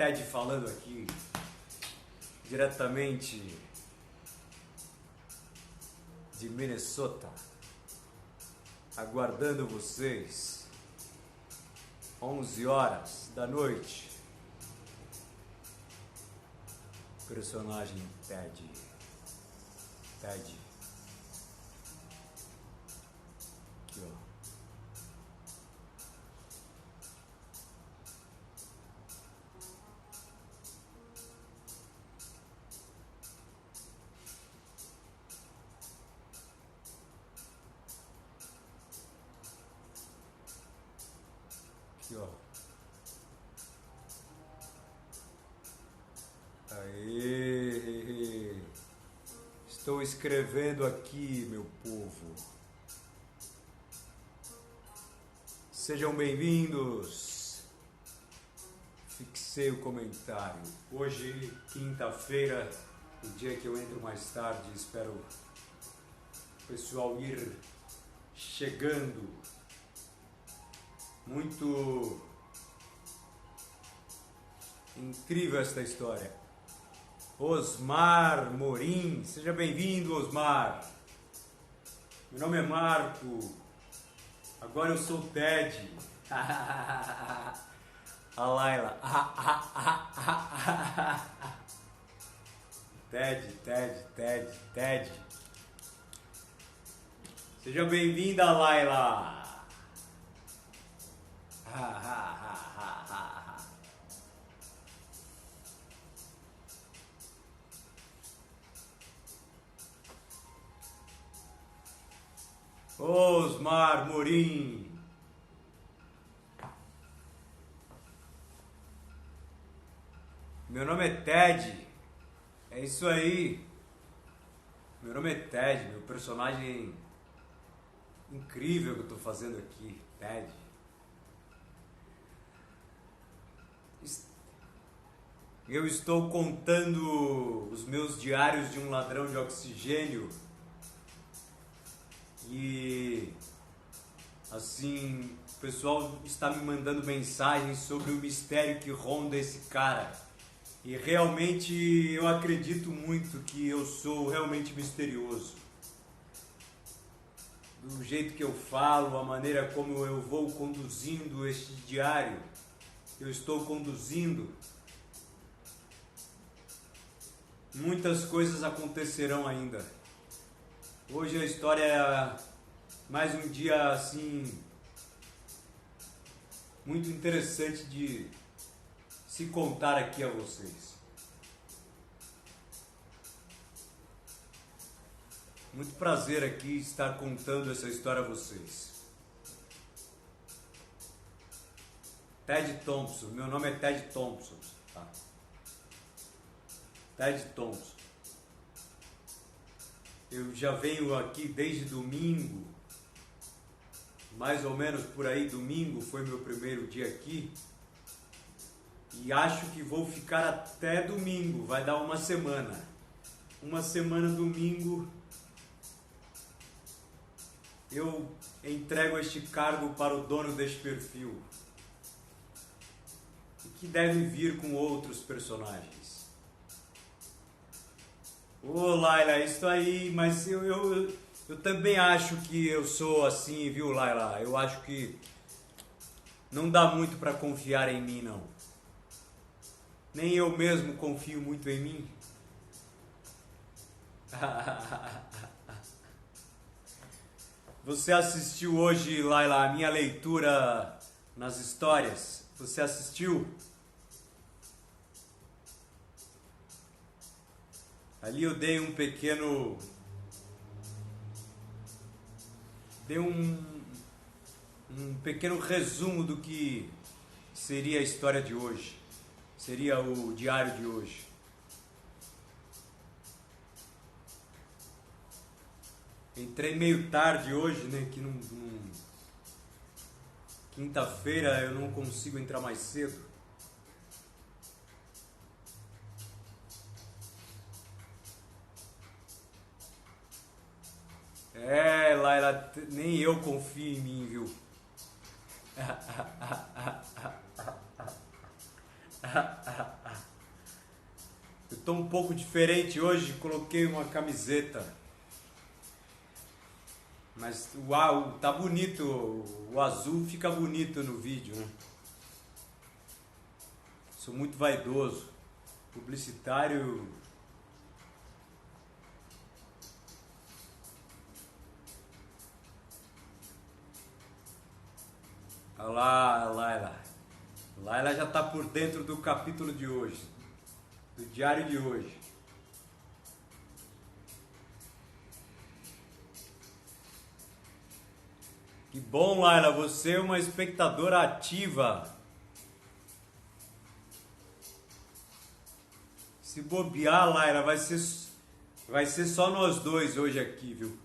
Ted falando aqui, diretamente de Minnesota, aguardando vocês, 11 horas da noite. Personagem Ted. Aqui, ó. Aqui, ó. Aê! Estou escrevendo aqui, meu povo. Sejam bem-vindos. Fixei o comentário. Hoje, quinta-feira, o dia que eu entro mais tarde, espero o pessoal ir chegando. Muito incrível esta história. Osmar Morim, seja bem-vindo, Osmar. Meu nome é Marco, agora eu sou o Ted. A Laila. Ted. Seja bem-vinda, Laila. Osmar Morim. Meu nome é Ted. É isso aí. Meu nome é Ted, meu personagem incrível que eu tô fazendo aqui, Ted. Eu estou contando os meus diários de um ladrão de oxigênio. E assim, o pessoal está me mandando mensagens sobre o mistério que ronda esse cara. E realmente eu acredito muito que eu sou realmente misterioso. Do jeito que eu falo, a maneira como eu vou conduzindo este diário, eu estou conduzindo, muitas coisas acontecerão ainda. Hoje a história é mais um dia assim muito interessante de se contar aqui a vocês. Muito prazer aqui estar contando essa história a vocês. Ted Thompson, meu nome é Ted Thompson, tá? Ted Thompson. Eu já venho aqui desde domingo, mais ou menos por aí, domingo foi meu primeiro dia aqui. E acho que vou ficar até domingo, vai dar uma semana. Uma semana domingo eu entrego este cargo para o dono deste perfil. E que deve vir com outros personagens. Ô Laila, é isso aí, mas eu também acho que eu sou assim, viu, Laila? Eu acho que não dá muito para confiar em mim, não. Nem eu mesmo confio muito em mim. Você assistiu hoje, Laila, a minha leitura nas histórias? Você assistiu? Ali eu dei um pequeno... Dei um pequeno resumo do que seria a história de hoje. Seria o diário de hoje. Entrei meio tarde hoje, né? Que quinta-feira eu não consigo entrar mais cedo. É, Laila, nem eu confio em mim, viu? estou um pouco diferente hoje, coloquei uma camiseta. Mas uau, tá bonito, o azul fica bonito no vídeo, né? Sou muito vaidoso, publicitário. Olha lá, a Laila. Laila já tá por dentro do capítulo de hoje, do diário de hoje. Que bom, Laila, você é uma espectadora ativa. Se bobear, Laila, vai ser só nós dois hoje aqui, viu?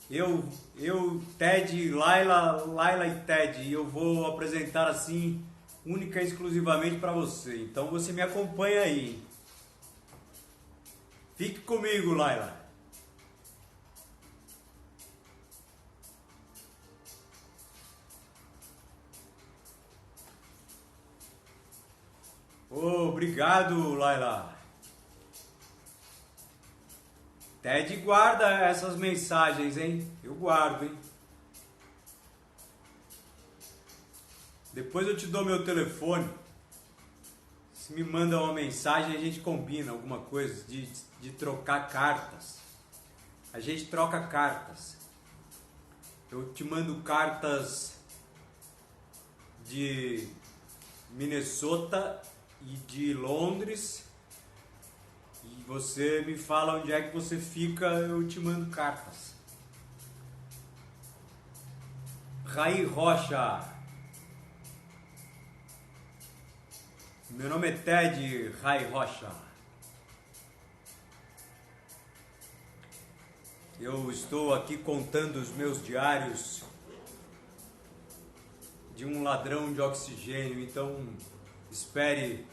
Eu, Ted, Laila e Ted, e eu vou apresentar assim, única e exclusivamente para você. Então você me acompanha aí, hein? Fique comigo, Laila. Oh, obrigado, Laila. Ted guarda essas mensagens, hein? Eu guardo, hein? Depois eu te dou meu telefone. Se me manda uma mensagem, a gente combina alguma coisa de trocar cartas. A gente troca cartas. Eu te mando cartas de Minnesota e de Londres. E você me fala onde é que você fica, eu te mando cartas. Raí Rocha. Meu nome é Ted Raí Rocha. Eu estou aqui contando os meus diários de um ladrão de oxigênio, então espere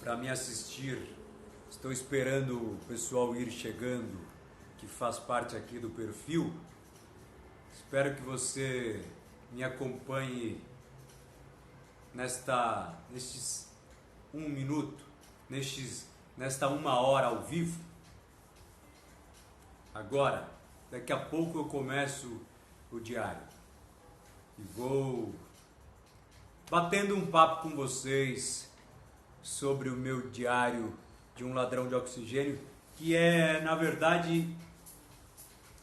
para me assistir. Estou esperando o pessoal ir chegando, que faz parte aqui do perfil. Espero que você me acompanhe nestes 1 minuto, nesta 1 hora ao vivo. Agora, daqui a pouco eu começo o diário e vou batendo um papo com vocês sobre o meu diário de um ladrão de oxigênio, que é, na verdade,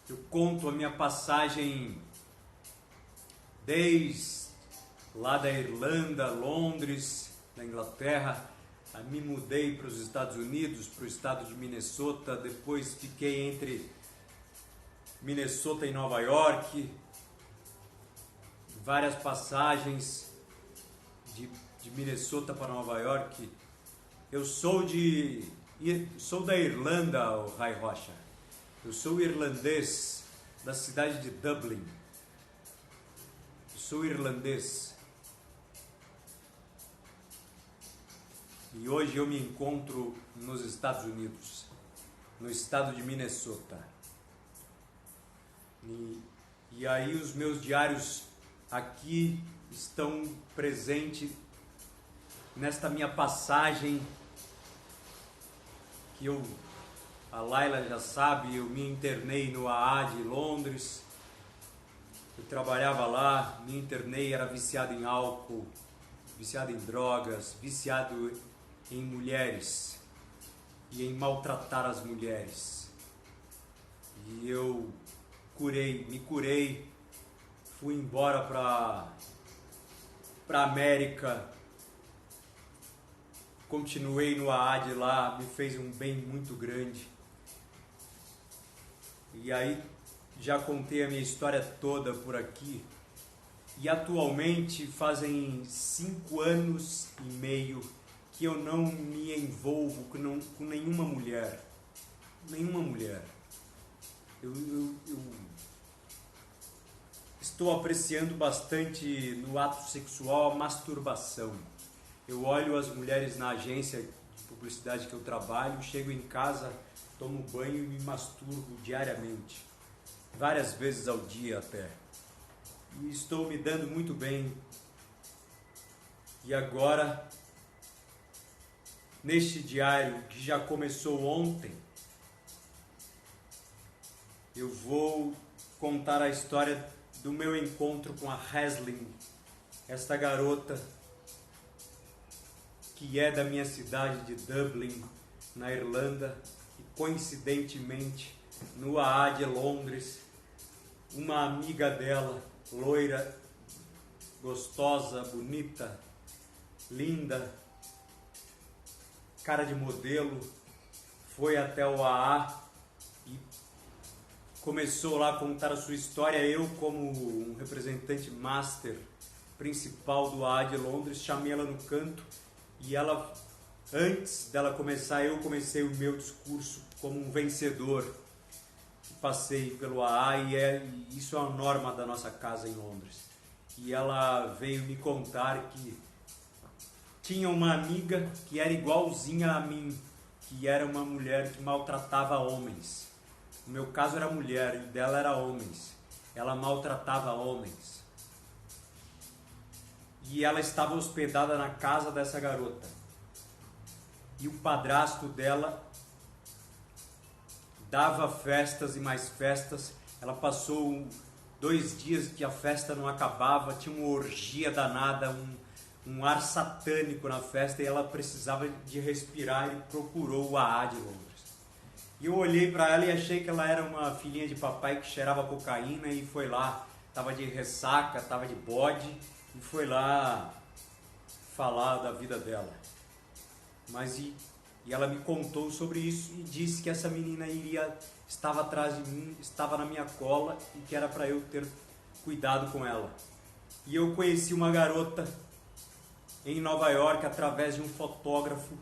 eu conto a minha passagem desde lá da Irlanda, Londres, da Inglaterra. Me mudei para os Estados Unidos, para o estado de Minnesota, depois fiquei entre Minnesota e Nova York, várias passagens de Minnesota para Nova York. Eu sou da Irlanda, o Rai Rocha. Eu sou irlandês da cidade de Dublin. Eu sou irlandês. E hoje eu me encontro nos Estados Unidos, no estado de Minnesota. E aí os meus diários aqui estão presentes nesta minha passagem, que a Laila já sabe, eu me internei no AA de Londres. Eu trabalhava lá, me internei, era viciado em álcool, viciado em drogas, viciado em mulheres e em maltratar as mulheres. E eu me curei, fui embora para América, continuei no AA de lá, me fez um bem muito grande. E aí já contei a minha história toda por aqui. E atualmente fazem 5 anos e meio que eu não me envolvo com nenhuma mulher. Nenhuma mulher. Eu estou apreciando bastante no ato sexual a masturbação. Eu olho as mulheres na agência de publicidade que eu trabalho, chego em casa, tomo banho e me masturbo diariamente. Várias vezes ao dia até. E estou me dando muito bem. E agora neste diário que já começou ontem, eu vou contar a história do meu encontro com a Haslin, esta garota que é da minha cidade de Dublin, na Irlanda, e coincidentemente no AA de Londres, uma amiga dela, loira, gostosa, bonita, linda, cara de modelo, foi até o AA e começou lá a contar a sua história. Eu, como um representante master principal do AA de Londres, chamei ela no canto e ela, antes dela começar, eu comecei o meu discurso como um vencedor que passei pelo AA e isso é a norma da nossa casa em Londres. E ela veio me contar que tinha uma amiga que era igualzinha a mim, que era uma mulher que maltratava homens. No meu caso era mulher, e dela era homens. Ela maltratava homens. E ela estava hospedada na casa dessa garota. E o padrasto dela dava festas e mais festas. Ela passou 2 dias que a festa não acabava, tinha uma orgia danada, um ar satânico na festa, e ela precisava de respirar e procurou o AA de Londres. E eu olhei para ela e achei que ela era uma filhinha de papai que cheirava cocaína e foi lá, estava de ressaca, estava de bode e foi lá falar da vida dela. Mas e ela me contou sobre isso e disse que essa menina estava atrás de mim, estava na minha cola e que era para eu ter cuidado com ela. E eu conheci uma garota em Nova York através de um fotógrafo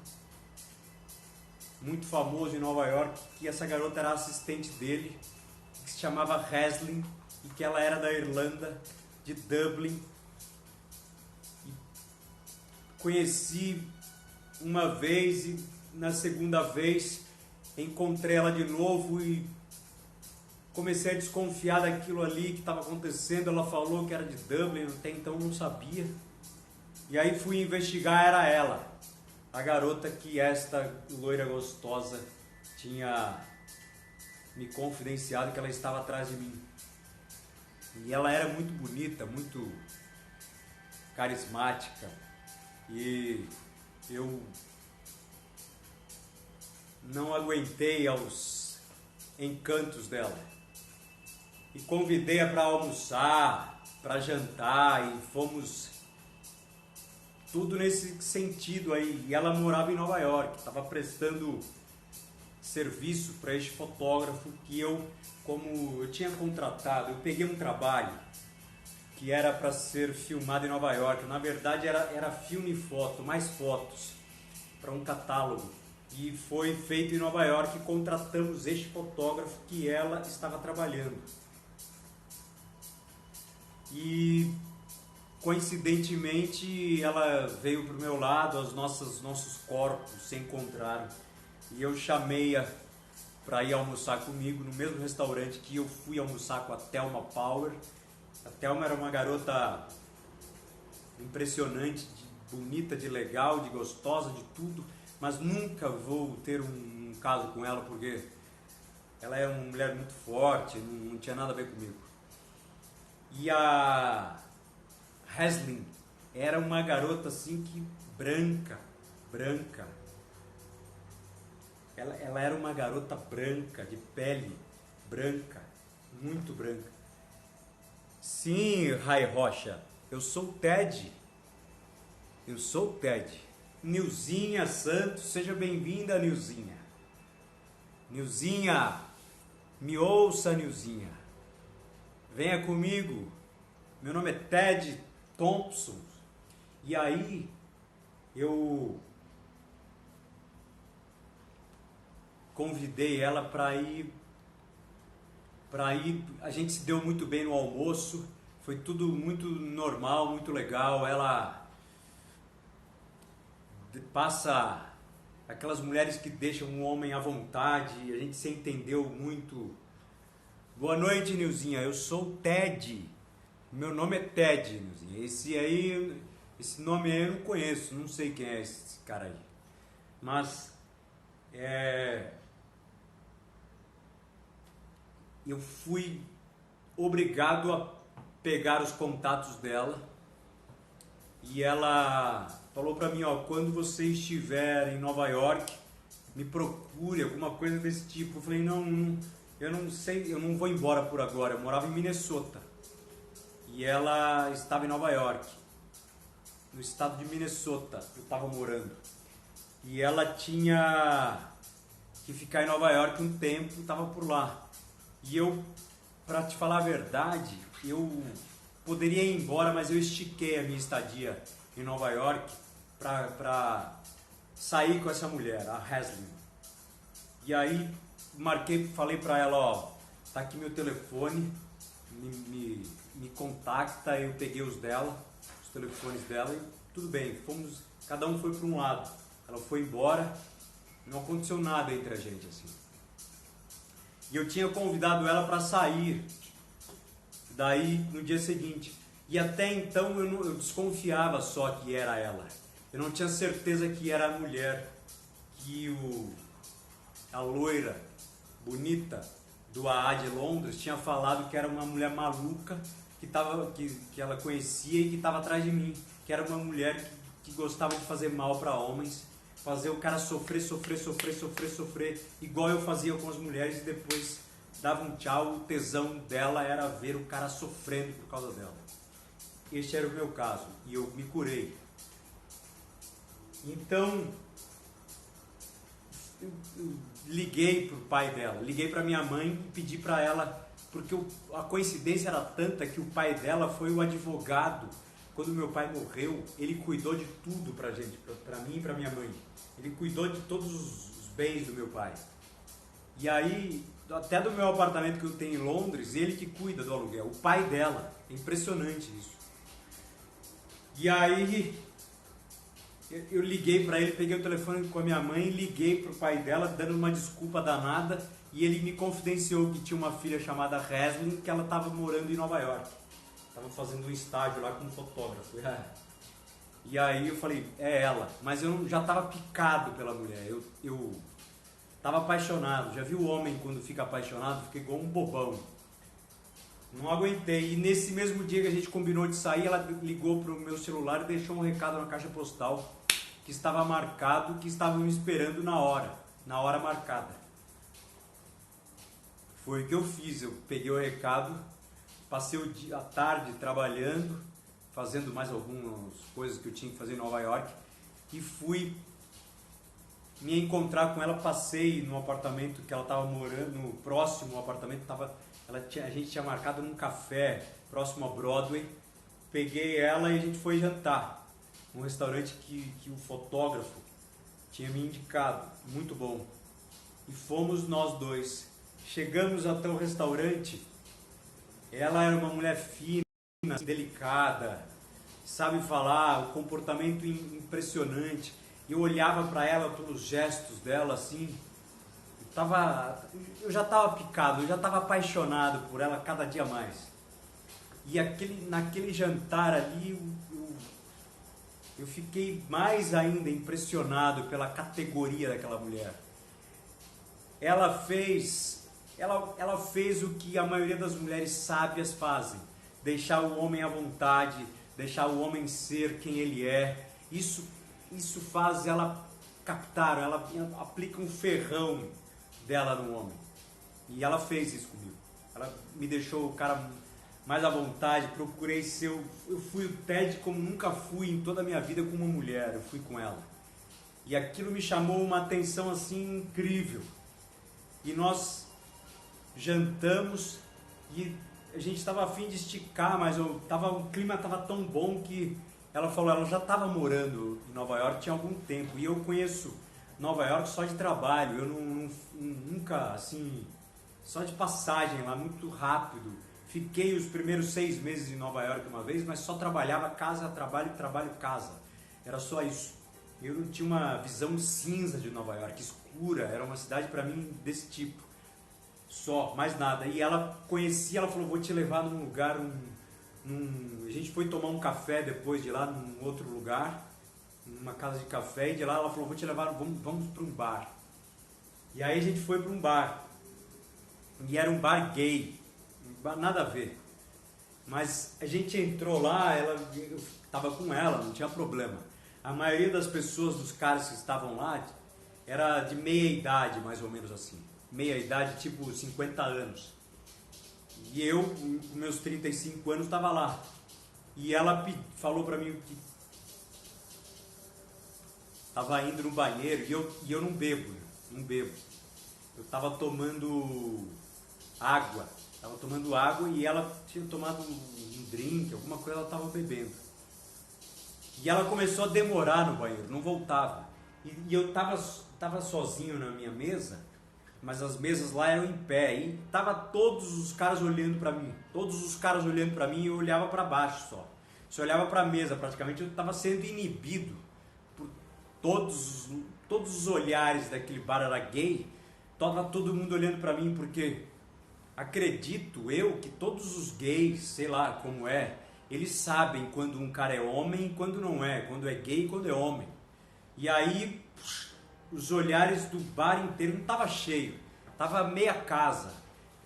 muito famoso em Nova York, que essa garota era assistente dele, que se chamava Haslin e que ela era da Irlanda, de Dublin. E conheci uma vez e na segunda vez encontrei ela de novo e comecei a desconfiar daquilo ali que estava acontecendo. Ela falou que era de Dublin, até então não sabia. E aí fui investigar, era ela, a garota que esta loira gostosa tinha me confidenciado que ela estava atrás de mim. E ela era muito bonita, muito carismática. E eu não aguentei aos encantos dela. E convidei-a para almoçar, para jantar, e fomos tudo nesse sentido aí. E ela morava em Nova York, estava prestando serviço para este fotógrafo que como eu tinha contratado, eu peguei um trabalho que era para ser filmado em Nova York. Na verdade era filme e foto, mais fotos, para um catálogo. E foi feito em Nova York e contratamos este fotógrafo que ela estava trabalhando. E coincidentemente ela veio para o meu lado, nossos corpos se encontraram. E eu chamei-a para ir almoçar comigo no mesmo restaurante que eu fui almoçar com a Thelma Power. A Thelma era uma garota impressionante, bonita, de legal, de gostosa, de tudo, mas nunca vou ter um caso com ela porque ela é uma mulher muito forte, não tinha nada a ver comigo. E a Haslin era uma garota assim que branca. Ela era uma garota branca, de pele branca, muito branca. Sim, Rai Rocha, eu sou o Ted. Nilzinha Santos, seja bem-vinda, Nilzinha. Nilzinha, me ouça, Nilzinha. Venha comigo. Meu nome é Ted Thompson. E aí, eu convidei ela para ir. A gente se deu muito bem no almoço. Foi tudo muito normal, muito legal. Ela passa aquelas mulheres que deixam um homem à vontade. A gente se entendeu muito. Boa noite, Nilzinha. Eu sou o Ted. Meu nome é Ted, Nilzinha. Esse nome aí eu não conheço. Não sei quem é esse cara aí. Mas eu fui obrigado a pegar os contatos dela e ela falou pra mim, ó, quando você estiver em Nova York, me procure, alguma coisa desse tipo. Eu falei, não, eu não sei, eu não vou embora por agora. Eu morava em Minnesota e ela estava em Nova York, no estado de Minnesota, eu estava morando. E ela tinha que ficar em Nova York um tempo, estava por lá. E eu, para te falar a verdade, eu poderia ir embora, mas eu estiquei a minha estadia em Nova York para sair com essa mulher, a Haslin. E aí falei para ela, ó, tá aqui meu telefone, me contacta. Eu peguei os telefones dela e tudo bem, cada um foi para um lado. Ela foi embora, não aconteceu nada entre a gente assim. E eu tinha convidado ela para sair daí no dia seguinte. E até então eu desconfiava só que era ela. Eu não tinha certeza que era a mulher que a loira, bonita, do AA de Londres tinha falado que era uma mulher maluca que ela conhecia e que estava atrás de mim. Que era uma mulher que gostava de fazer mal para homens, fazer o cara sofrer, igual eu fazia com as mulheres, e depois dava um tchau. O tesão dela era ver o cara sofrendo por causa dela. Este era o meu caso e eu me curei. Então eu liguei pro pai dela, liguei para minha mãe e pedi para ela, porque a coincidência era tanta que o pai dela foi o advogado. Quando meu pai morreu, ele cuidou de tudo pra gente, pra mim e pra minha mãe. Ele cuidou de todos os bens do meu pai. E aí, até do meu apartamento que eu tenho em Londres, ele que cuida do aluguel, o pai dela. É impressionante isso. E aí, eu liguei pra ele, peguei o telefone com a minha mãe, liguei pro pai dela, dando uma desculpa danada, e ele me confidenciou que tinha uma filha chamada Haslin, que ela estava morando em Nova York. Estava fazendo um estágio lá com um fotógrafo. E aí eu falei, é ela. Mas eu já estava picado pela mulher. Eu estava apaixonado. Já viu o homem quando fica apaixonado? Fica igual um bobão. Não aguentei. E nesse mesmo dia que a gente combinou de sair, ela ligou pro meu celular e deixou um recado na caixa postal que estava marcado, que estava me esperando na hora marcada. Foi o que eu fiz. Eu peguei o recado, passei a tarde trabalhando, fazendo mais algumas coisas que eu tinha que fazer em Nova York, e fui me encontrar com ela. Passei no apartamento que ela estava morando, no próximo apartamento, a gente tinha marcado num café próximo a Broadway. Peguei ela e a gente foi jantar num restaurante que o fotógrafo tinha me indicado, muito bom. E fomos nós dois. Chegamos até o restaurante. Ela era uma mulher fina, delicada, sabe falar, o comportamento impressionante. Eu olhava para ela pelos gestos dela assim, eu já estava picado, eu já estava apaixonado por ela cada dia mais. E naquele jantar ali eu fiquei mais ainda impressionado pela categoria daquela mulher. Ela fez o que a maioria das mulheres sábias fazem: deixar o homem à vontade, deixar o homem ser quem ele é. Isso faz ela captar, ela aplica um ferrão dela no homem. E ela fez isso comigo. Ela me deixou o cara mais à vontade. Procurei ser, eu fui o Ted como nunca fui em toda a minha vida com uma mulher. Eu fui com ela. E aquilo me chamou uma atenção assim incrível. E nós jantamos e a gente estava a fim de esticar, mas o clima estava tão bom que ela falou, ela já estava morando em Nova York tinha algum tempo, e eu conheço Nova York só de trabalho, eu nunca, assim, só de passagem lá, muito rápido. Fiquei os primeiros 6 meses em Nova York uma vez, mas só trabalhava casa, trabalho, trabalho, casa. Era só isso. Eu não tinha uma visão cinza de Nova York, escura, era uma cidade para mim desse tipo. Só, mais nada. E ela conhecia, ela falou, vou te levar num lugar, a gente foi tomar um café depois de lá, num outro lugar. numa casa de café, e de lá ela falou, vou te levar, vamos para um bar. E aí a gente foi para um bar, e era um bar gay, nada a ver. Mas a gente entrou lá, eu estava com ela, não tinha problema. A maioria das pessoas, dos caras que estavam lá, era de meia idade, mais ou menos assim. Meia idade, tipo 50 anos. E eu, com meus 35 anos, estava lá. E ela falou para mim que estava indo no banheiro, e eu não bebo. Eu estava tomando água. E ela tinha tomado um drink, alguma coisa ela estava bebendo. E ela começou a demorar no banheiro, não voltava. E eu tava sozinho na minha mesa, mas as mesas lá eram em pé. E tava todos os caras olhando para mim. E eu olhava para baixo só. Se eu olhava para a mesa, praticamente eu estava sendo inibido por todos os olhares daquele bar. Era gay. Tava todo mundo olhando para mim, porque acredito eu que todos os gays, sei lá como é, eles sabem quando um cara é homem e quando não é, quando é gay e quando é homem. E aí os olhares do bar inteiro não tava cheio, tava meia casa.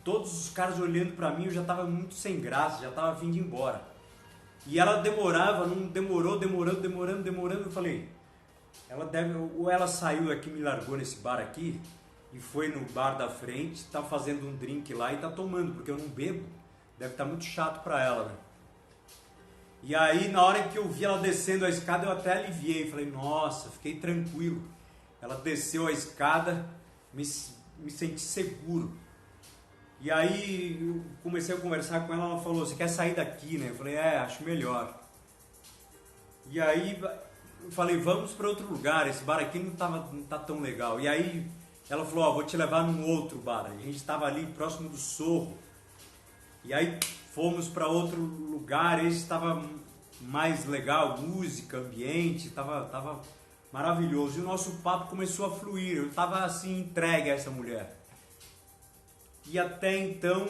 Todos os caras olhando para mim, eu já tava muito sem graça, já tava vindo embora. E ela demorava, não demorou, demorando. Eu falei, ou ela saiu daqui, me largou nesse bar aqui e foi no bar da frente, tá fazendo um drink lá e tá tomando, porque eu não bebo. Deve estar muito chato para ela, né? E aí, na hora que eu vi ela descendo a escada, eu até aliviei. Falei, nossa, fiquei tranquilo. Ela desceu a escada, me senti seguro. E aí, eu comecei a conversar com ela, ela falou, você quer sair daqui, né? Eu falei, acho melhor. E aí, eu falei, vamos para outro lugar, esse bar aqui não tá tão legal. E aí, ela falou, vou te levar num outro bar. A gente estava ali próximo do Sorro. E aí fomos para outro lugar, esse estava mais legal, música, ambiente, estava maravilhoso. E o nosso papo começou a fluir, eu estava assim entregue a essa mulher. E até então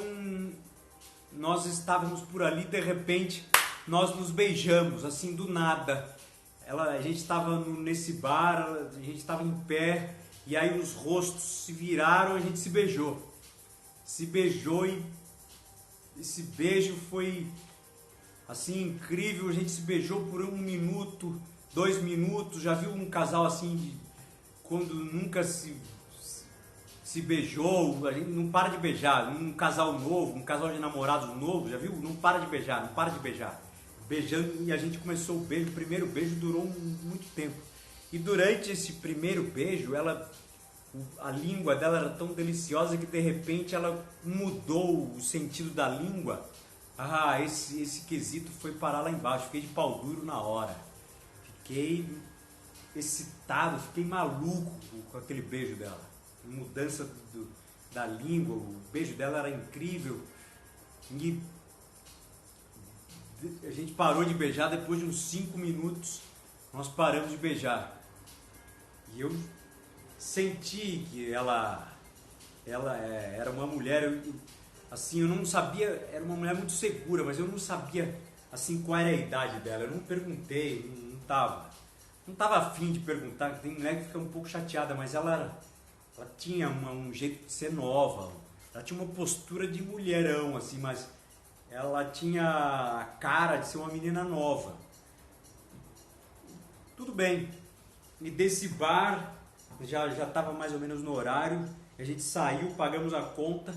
nós estávamos por ali, de repente nós nos beijamos, assim do nada. A gente estava nesse bar, a gente estava em pé, e aí os rostos se viraram, a gente se beijou. E esse beijo foi assim incrível, a gente se beijou por 1 minuto, 2 minutos, já viu um casal assim, quando nunca se beijou, a gente não para de beijar, um casal novo, um casal de namorados novo, já viu? Não para de beijar. Beijando, e a gente começou o beijo, o primeiro beijo durou muito tempo. E durante esse primeiro beijo, a língua dela era tão deliciosa que de repente ela mudou o sentido da língua. Esse quesito foi parar lá embaixo. Fiquei de pau duro na hora. Fiquei excitado, fiquei maluco com aquele beijo dela. A mudança da língua, o beijo dela era incrível. E a gente parou de beijar depois de uns 5 minutos. Nós paramos de beijar. E eu senti que ela era uma mulher, eu não sabia, era uma mulher muito segura, mas eu não sabia assim qual era a idade dela. Eu não perguntei, não tava afim de perguntar. Tem mulher que fica um pouco chateada, mas ela tinha um jeito de ser nova, ela tinha uma postura de mulherão, assim, mas ela tinha a cara de ser uma menina nova. Tudo bem. E desse bar, já estava mais ou menos no horário, a gente saiu, pagamos a conta,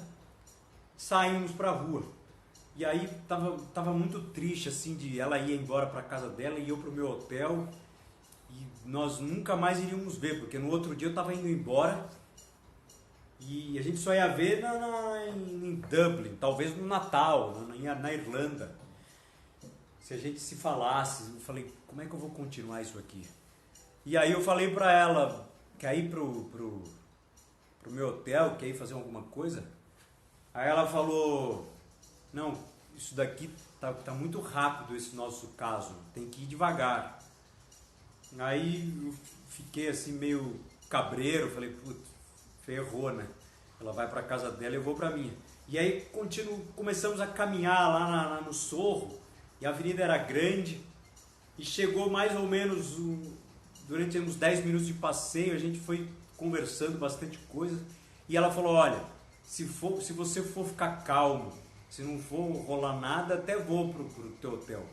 saímos para a rua. E aí tava muito triste, assim, de ela ir embora para casa dela e eu para o meu hotel. E nós nunca mais iríamos ver, porque no outro dia eu estava indo embora e a gente só ia ver em Dublin, talvez no Natal, na Irlanda. Se a gente se falasse, eu falei, como é que eu vou continuar isso aqui? E aí eu falei pra ela, quer ir pro meu hotel, quer ir fazer alguma coisa? Aí ela falou, não, isso daqui tá muito rápido, esse nosso caso, tem que ir devagar. Aí eu fiquei assim meio cabreiro, falei, putz, ferrou, né? Ela vai pra casa dela e eu vou pra minha. E aí começamos a caminhar lá no Sorro, e a avenida era grande, e chegou mais ou menos durante uns 10 minutos de passeio, a gente foi conversando bastante coisa. E ela falou, olha, se você for ficar calmo, se não for rolar nada, até vou pro teu hotel.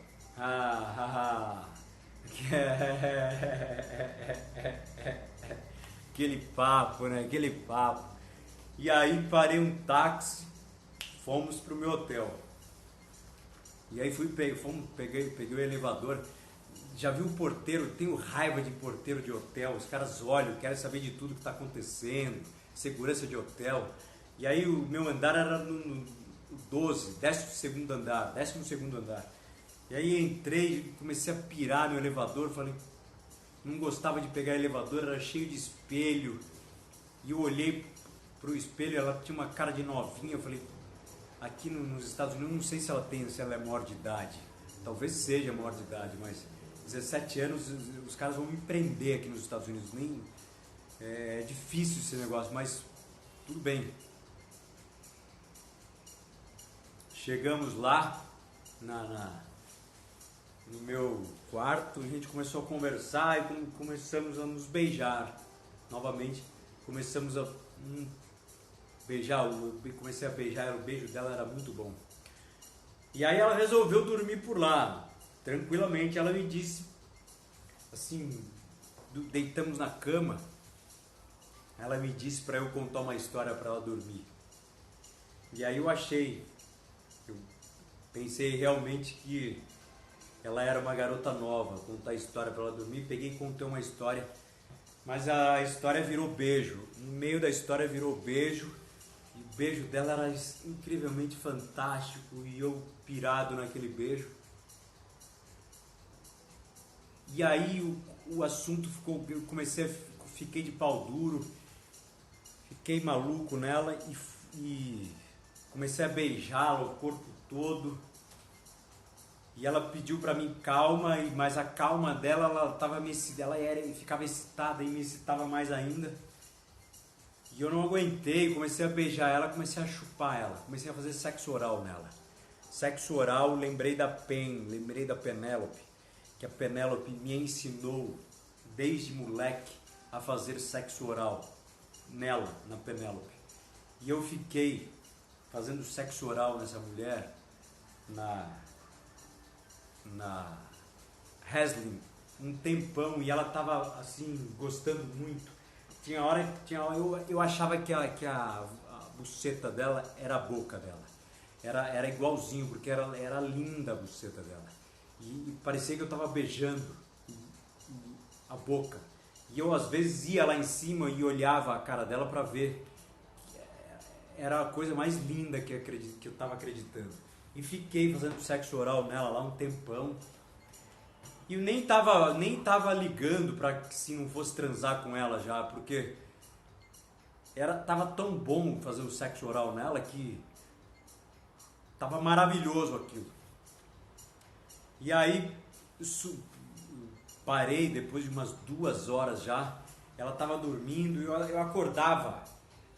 Aquele papo, né? Aquele papo. E aí parei um táxi, fomos pro meu hotel. E aí peguei o elevador. Já viu o porteiro? Tenho raiva de porteiro de hotel. Os caras olham, querem saber de tudo que está acontecendo, segurança de hotel. E aí o meu andar era no 12, 12º andar, 12º andar. E aí entrei, comecei a pirar no elevador, falei, não gostava de pegar elevador, era cheio de espelho. E eu olhei pro espelho, ela tinha uma cara de novinha, eu falei, aqui nos Estados Unidos, não sei se ela é maior de idade. Talvez seja maior de idade, mas 17 anos, os caras vão me prender aqui nos Estados Unidos. Nem, é difícil esse negócio, mas tudo bem. Chegamos lá no meu quarto, a gente começou a conversar e começamos a nos beijar. Novamente, começamos a beijar, eu comecei a beijar, o beijo dela era muito bom. E aí ela resolveu dormir por lá, tranquilamente. Ela me disse, assim, deitamos na cama, ela me disse para eu contar uma história para ela dormir. E aí eu pensei realmente que ela era uma garota nova, contar história para ela dormir. Peguei e contei uma história, mas a história virou beijo. No meio da história virou beijo, e o beijo dela era incrivelmente fantástico, e eu pirado naquele beijo. E aí o assunto ficou, fiquei de pau duro, fiquei maluco nela e comecei a beijá-la o corpo todo. E ela pediu pra mim calma, mas a calma dela, ela ficava excitada e me excitava mais ainda. E eu não aguentei, comecei a beijar ela, comecei a chupar ela, comecei a fazer sexo oral nela. Sexo oral, lembrei da Penélope, que a Penélope me ensinou desde moleque a fazer sexo oral nela, na Penélope. E eu fiquei fazendo sexo oral nessa mulher, na Haslin, um tempão, e ela tava assim, gostando muito. Eu achava que a buceta dela era a boca dela. Era igualzinho, porque era linda a buceta dela. E parecia que eu tava beijando a boca. E eu às vezes ia lá em cima e olhava a cara dela para ver. Era a coisa mais linda que eu tava acreditando. E fiquei fazendo sexo oral nela lá um tempão. E eu nem tava ligando pra que se não fosse transar com ela já, porque tava tão bom fazer o sexo oral nela que tava maravilhoso aquilo. E aí parei depois de umas 2 horas já. Ela tava dormindo e eu acordava.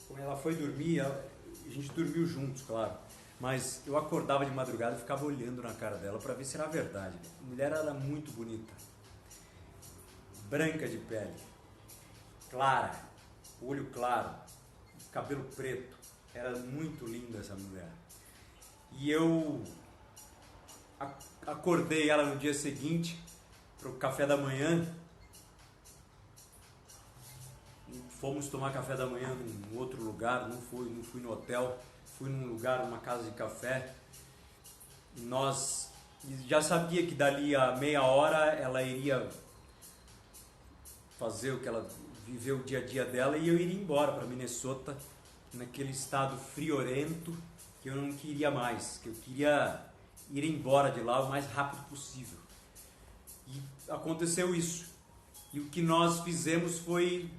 Quando ela foi dormir, a gente dormiu juntos, claro. Mas eu acordava de madrugada e ficava olhando na cara dela para ver se era verdade. A mulher era muito bonita. Branca de pele. Clara. Olho claro. Cabelo preto. Era muito linda essa mulher. E eu acordei ela no dia seguinte para o café da manhã. Fomos tomar café da manhã em outro lugar, não fui no hotel. Fui num lugar, numa casa de café, e nós já sabia que dali a meia hora ela iria fazer viver o dia a dia dela, e eu iria embora para Minnesota, naquele estado friorento que eu não queria mais, que eu queria ir embora de lá o mais rápido possível. E aconteceu isso. E o que nós fizemos foi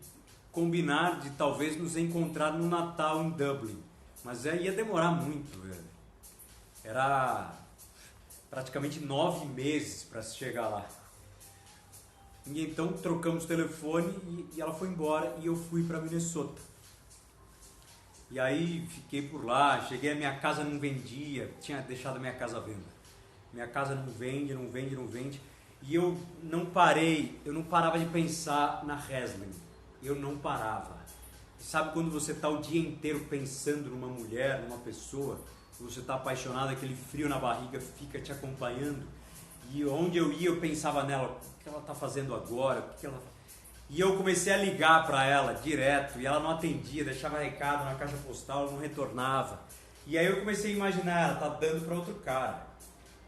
combinar de talvez nos encontrar no Natal em Dublin. Mas ia demorar muito, velho. Era praticamente 9 meses para chegar lá. E então trocamos telefone e ela foi embora e eu fui para Minnesota. E aí fiquei por lá, cheguei, a minha casa não vendia, tinha deixado a minha casa à venda. Minha casa não vende. E eu não parava de pensar na Heslin. Eu não parava. Sabe quando você está o dia inteiro pensando numa mulher, numa pessoa, você está apaixonado, aquele frio na barriga fica te acompanhando, e onde eu ia eu pensava nela, o que ela está fazendo agora, o que ela... E eu comecei a ligar para ela direto, e ela não atendia, deixava recado na caixa postal, ela não retornava. E aí eu comecei a imaginar, ela tá dando para outro cara.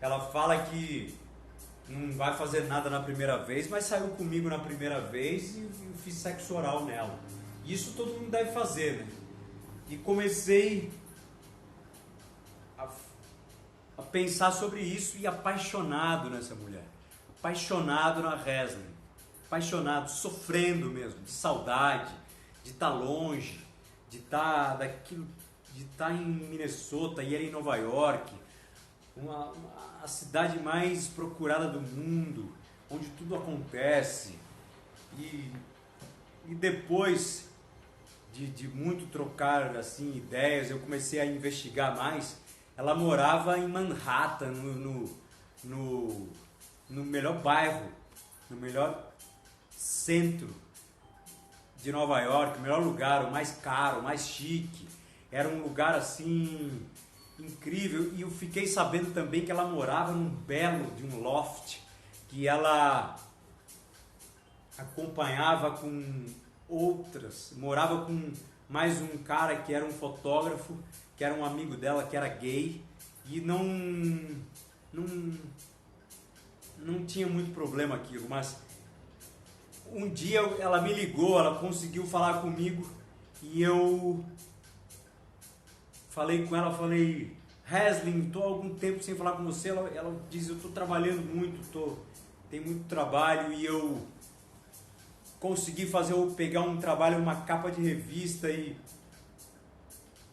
Ela fala que não vai fazer nada na primeira vez, mas saiu comigo na primeira vez e eu fiz sexo oral nela. Isso todo mundo deve fazer, né? E comecei a pensar sobre isso e apaixonado nessa mulher. Apaixonado na Heslin. Apaixonado, sofrendo mesmo, de saudade, de estar longe, de estar em Minnesota e ela em Nova York. A cidade mais procurada do mundo, onde tudo acontece. E depois de muito trocar assim, ideias, eu comecei a investigar mais. Ela morava em Manhattan, no melhor bairro, no melhor centro de Nova York, o melhor lugar, o mais caro, o mais chique. Era um lugar assim incrível, e eu fiquei sabendo também que ela morava num belo de um loft, que ela acompanhava com outras, morava com mais um cara que era um fotógrafo, que era um amigo dela, que era gay, e não tinha muito problema aquilo, mas um dia ela me ligou, ela conseguiu falar comigo, e eu falei com ela, falei: Heslin, estou há algum tempo sem falar com você. Ela diz: eu estou trabalhando muito, tem muito trabalho, e eu consegui pegar um trabalho, uma capa de revista, e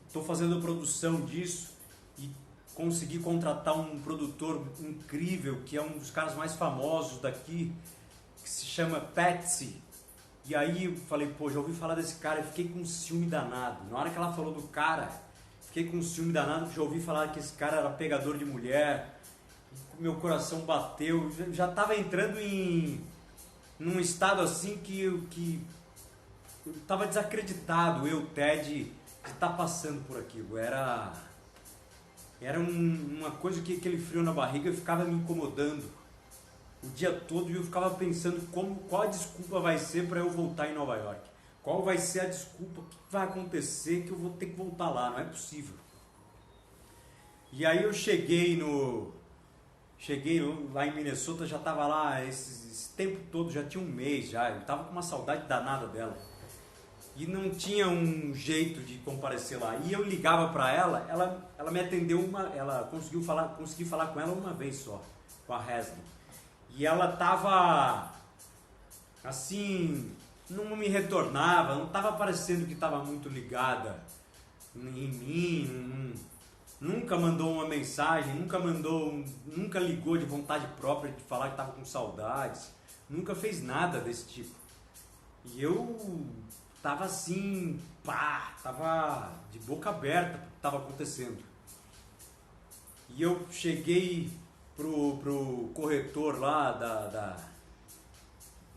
estou fazendo produção disso, e consegui contratar um produtor incrível, que é um dos caras mais famosos daqui, que se chama Patsy. E aí eu falei: pô, já ouvi falar desse cara, e fiquei com um ciúme danado. Na hora que ela falou do cara, fiquei com um ciúme danado, porque já ouvi falar que esse cara era pegador de mulher. Meu coração bateu, já estava entrando num estado assim que eu estava desacreditado, Ted, de estar passando por aquilo. Era uma coisa que aquele frio na barriga ficava me incomodando o dia todo, e eu ficava pensando qual a desculpa vai ser para eu voltar em Nova York. Qual vai ser a desculpa, o que vai acontecer que eu vou ter que voltar lá, não é possível. E aí eu cheguei lá em Minnesota, já estava lá esse tempo todo, já tinha um mês já, eu estava com uma saudade danada dela. E não tinha um jeito de comparecer lá. E eu ligava para ela me atendeu consegui falar com ela uma vez só, com a Heslin. E ela estava assim, não me retornava, não estava parecendo que estava muito ligada em mim, nunca mandou uma mensagem, nunca ligou de vontade própria de falar que estava com saudades, nunca fez nada desse tipo. E eu estava assim, estava de boca aberta porque estava acontecendo. E eu cheguei pro corretor lá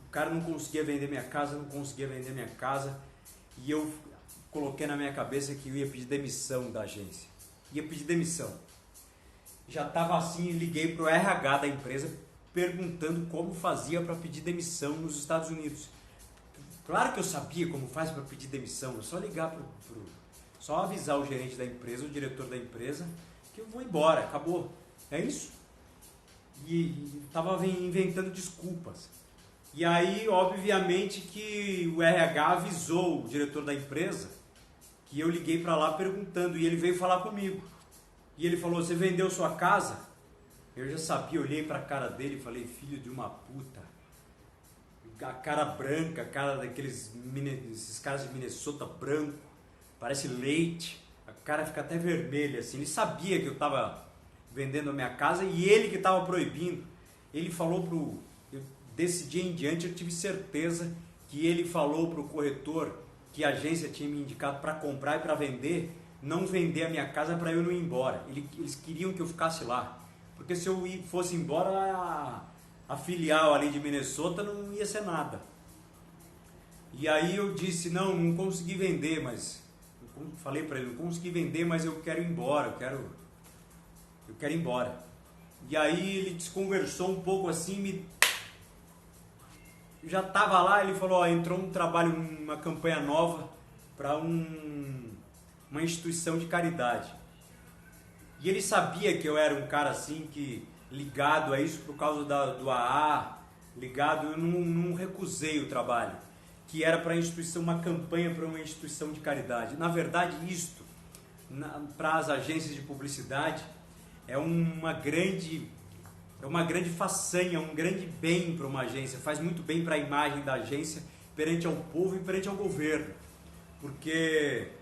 o cara não conseguia vender minha casa, e eu coloquei na minha cabeça que eu ia pedir demissão da agência. Ia pedir demissão. Já estava assim, liguei pro RH da empresa perguntando como fazia para pedir demissão nos Estados Unidos. Claro que eu sabia como faz para pedir demissão, é só ligar só avisar o gerente da empresa, o diretor da empresa, que eu vou embora, acabou. É isso. E estava inventando desculpas. E aí, obviamente, que o RH avisou o diretor da empresa que eu liguei para lá perguntando, e ele veio falar comigo. E ele falou: você vendeu sua casa? Eu já sabia, olhei para a cara dele e falei: filho de uma puta. A cara branca, a cara esses caras de Minnesota branco, parece leite, a cara fica até vermelha assim. Ele sabia que eu estava vendendo a minha casa, e ele que estava proibindo. Ele falou desse dia em diante eu tive certeza que ele falou pro corretor que a agência tinha me indicado para comprar e para vender, não vender a minha casa para eu não ir embora. Eles queriam que eu ficasse lá, porque se eu fosse embora, a filial ali de Minnesota não ia ser nada. E aí eu disse, não consegui vender, mas... Falei para ele, não consegui vender, mas eu quero ir embora, eu quero ir embora. E aí ele desconversou um pouco assim, já estava lá, ele falou, entrou um trabalho, uma campanha nova para uma instituição de caridade. E ele sabia que eu era um cara assim, que ligado a isso por causa do AA, ligado, eu não recusei o trabalho, que era para a instituição, uma campanha para uma instituição de caridade. Na verdade, isto, para as agências de publicidade, é uma grande façanha, um grande bem para uma agência, faz muito bem para a imagem da agência perante ao povo e perante ao governo, porque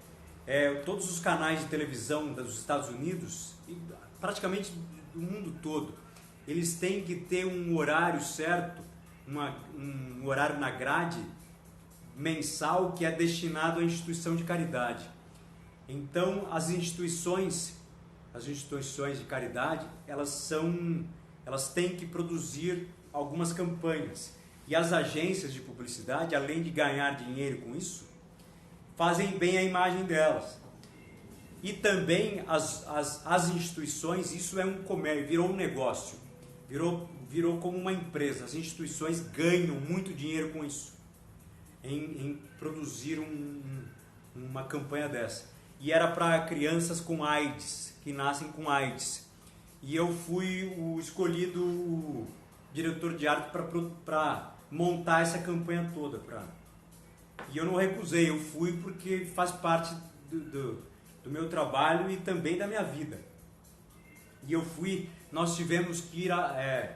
todos os canais de televisão dos Estados Unidos, e praticamente do mundo todo, eles têm que ter um horário certo, um horário na grade mensal que é destinado à instituição de caridade. Então, as instituições de caridade, elas têm que produzir algumas campanhas. E as agências de publicidade, além de ganhar dinheiro com isso, fazem bem a imagem delas. E também as instituições, isso é um comércio, virou um negócio, virou como uma empresa. As instituições ganham muito dinheiro com isso, em produzir uma campanha dessa. E era para crianças com AIDS, que nascem com AIDS. E eu fui o escolhido diretor de arte para montar essa campanha toda. E eu não recusei, eu fui porque faz parte do meu trabalho e também da minha vida. E eu fui, nós tivemos que ir a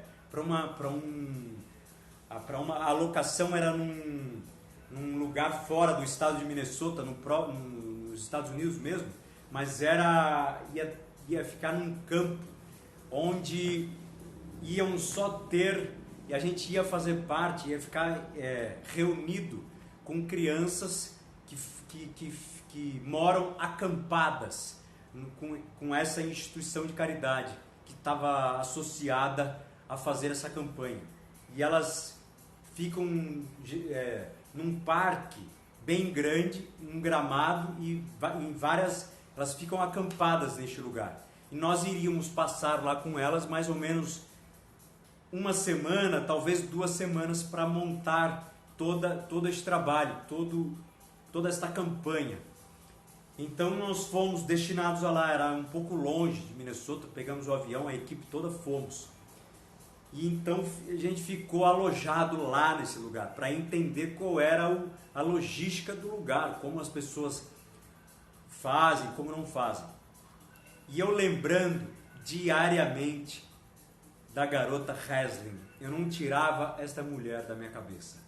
locação era num lugar fora do estado de Minnesota, nos Estados Unidos mesmo, mas ia ficar num campo onde iam só ter, e a gente ia fazer parte, ia ficar reunido com crianças que moram acampadas com essa instituição de caridade que estava associada a fazer essa campanha. E elas ficam num parque bem grande, um gramado, e elas ficam acampadas neste lugar. E nós iríamos passar lá com elas mais ou menos uma semana, talvez 2 semanas, para montar todo este trabalho, toda esta campanha. Então nós fomos destinados a lá, era um pouco longe de Minnesota, pegamos o avião, a equipe toda fomos. E então a gente ficou alojado lá nesse lugar, para entender qual era a logística do lugar, como as pessoas fazem, como não fazem. E eu lembrando diariamente da garota Haslin, eu não tirava esta mulher da minha cabeça.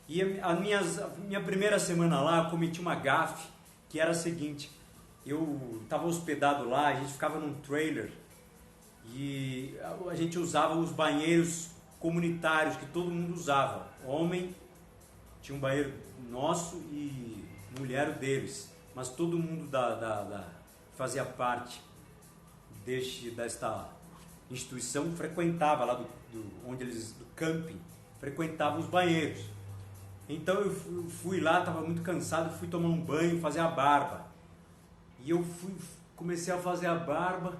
E a minha primeira semana lá, eu cometi uma gafe, que era a seguinte: eu estava hospedado lá, a gente ficava num trailer, e a gente usava os banheiros comunitários que todo mundo usava. Homem tinha um banheiro nosso e mulher o deles, mas todo mundo fazia parte desta instituição frequentava lá do camping, frequentava os banheiros. Então eu fui lá, estava muito cansado, fui tomar um banho, fazer a barba. E eu comecei a fazer a barba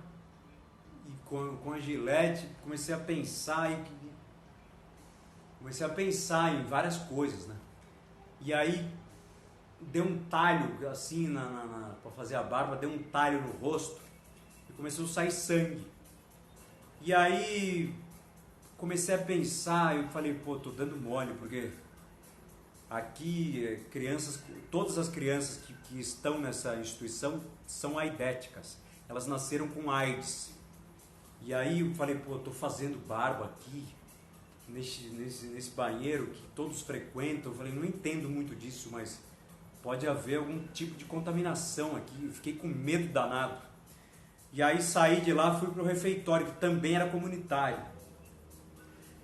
e com a gilete comecei a pensar em várias coisas, né? E aí deu um talho assim para fazer a barba, deu um talho no rosto e começou a sair sangue. E aí comecei a pensar, eu falei, tô dando mole, porque aqui todas as crianças que estão nessa instituição são aidéticas, elas nasceram com AIDS. E aí eu falei, tô fazendo barba aqui, nesse banheiro que todos frequentam. Eu falei, não entendo muito disso, mas pode haver algum tipo de contaminação aqui. Eu fiquei com medo danado. E aí saí de lá, fui para o refeitório, que também era comunitário.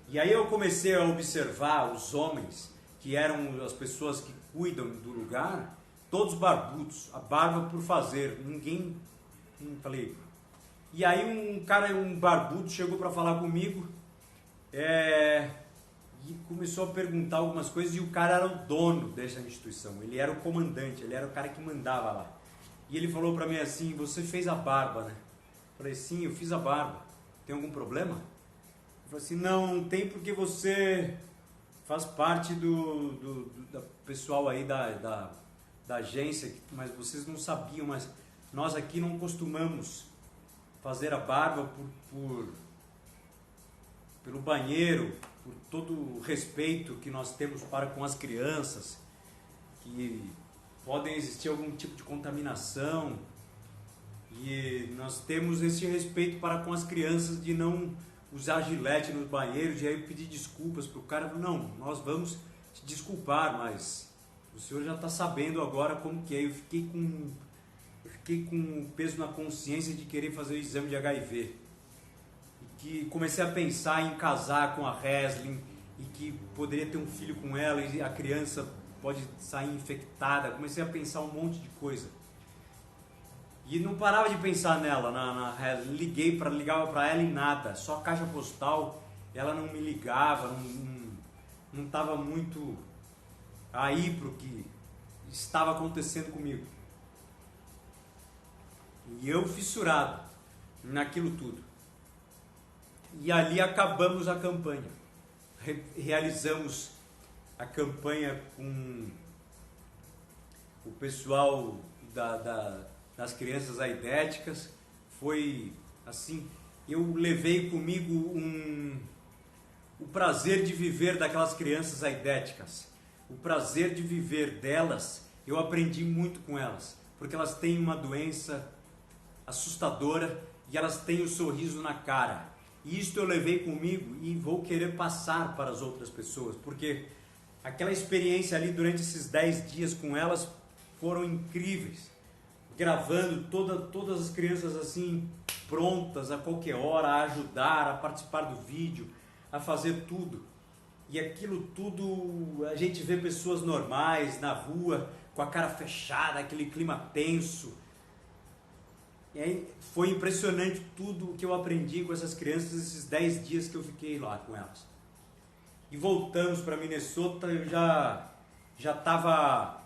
E aí eu comecei a observar os homens, que eram as pessoas que cuidam do lugar, todos barbudos, a barba por fazer, ninguém... Falei... E aí um barbudo chegou para falar comigo E começou a perguntar algumas coisas e o cara era o dono dessa instituição, ele era o comandante, ele era o cara que mandava lá. E ele falou pra mim assim, você fez a barba, né? Eu falei, sim, eu fiz a barba. Tem algum problema? Ele falou assim, não tem porque você faz parte do pessoal aí da agência, mas vocês não sabiam, mas nós aqui não costumamos fazer a barba pelo banheiro, por todo o respeito que nós temos para com as crianças, que podem existir algum tipo de contaminação, e nós temos esse respeito para com as crianças de não usar gilete nos banheiros. E aí eu pedi desculpas para o cara, não, nós vamos te desculpar, mas o senhor já está sabendo agora como que é. Eu fiquei com peso na consciência de querer fazer o exame de HIV, e que comecei a pensar em casar com a Reslin, e que poderia ter um filho com ela, e a criança pode sair infectada. Comecei a pensar um monte de coisa. E não parava de pensar nela, na Reslin. Ligava para ela e nada, só caixa postal, ela não me ligava, não estava muito aí para o que estava acontecendo comigo. E eu fissurado naquilo tudo. E ali acabamos a campanha. Realizamos a campanha com o pessoal das crianças aidéticas. Foi assim, eu levei comigo o prazer de viver daquelas crianças aidéticas. O prazer de viver delas, eu aprendi muito com elas, porque elas têm uma doença assustadora e elas têm um sorriso na cara. E isso eu levei comigo e vou querer passar para as outras pessoas, porque aquela experiência ali durante esses 10 dias com elas foram incríveis. Gravando todas as crianças assim, prontas a qualquer hora a ajudar, a participar do vídeo, a fazer tudo. E aquilo tudo, a gente vê pessoas normais na rua, com a cara fechada, aquele clima tenso. E aí foi impressionante tudo o que eu aprendi com essas crianças esses 10 dias que eu fiquei lá com elas. E voltamos para Minnesota, eu já estava